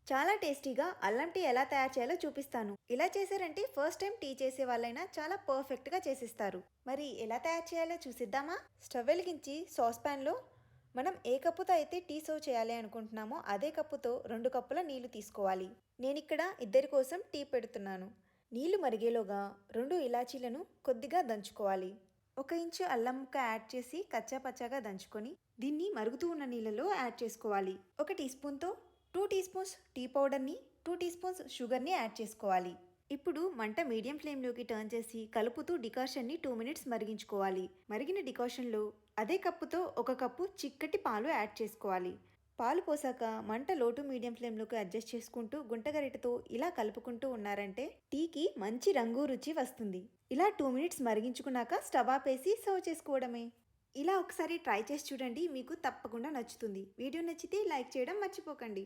చాలా టేస్టీగా అల్లం టీ ఎలా తయారు చేయాలో చూపిస్తాను. ఇలా చేశారంటే ఫస్ట్ టైం టీ చేసే వాళ్ళైనా చాలా పర్ఫెక్ట్గా చేసిస్తారు. మరి ఎలా తయారు చేయాలో చూసిద్దామా? స్టవ్ వెలిగించి సాస్ ప్యాన్లో మనం ఏ కప్పుతో అయితే టీ సర్వ్ చేయాలి అనుకుంటున్నామో అదే కప్పుతో 2 కప్పుల నీళ్లు తీసుకోవాలి. నేనిక్కడ ఇద్దరి కోసం టీ పెడుతున్నాను. నీళ్లు మరిగేలోగా 2 ఇలాచీలను కొద్దిగా దంచుకోవాలి. 1 ఇంచు అల్లం ముక్క యాడ్ చేసి కచ్చా పచ్చాగా దంచుకొని దీన్ని మరుగుతూ ఉన్న నీళ్ళలో యాడ్ చేసుకోవాలి. 1 టీ స్పూన్తో 2 టీ స్పూన్స్ టీ పౌడర్ని 2 టీ స్పూన్స్ షుగర్ని యాడ్ చేసుకోవాలి. ఇప్పుడు మంట మీడియం ఫ్లేమ్లోకి టర్న్ చేసి కలుపుతూ డికాషన్ని 2 మినిట్స్ మరిగించుకోవాలి. మరిగిన డికాషన్లో అదే కప్పుతో 1 కప్పు చిక్కటి పాలు యాడ్ చేసుకోవాలి. పాలు పోసాక మంట లో టు మీడియం ఫ్లేమ్లోకి అడ్జస్ట్ చేసుకుంటూ గుంటగరిటతో ఇలా కలుపుకుంటూ ఉన్నారంటే టీకి మంచి రంగు రుచి వస్తుంది. ఇలా 2 మినిట్స్ మరిగించుకున్నాక స్టవ్ ఆపేసి సర్వ్ చేసుకోవడమే. ఇలా ఒకసారి ట్రై చేసి చూడండి, మీకు తప్పకుండా నచ్చుతుంది. వీడియో నచ్చితే లైక్ చేయడం మర్చిపోకండి.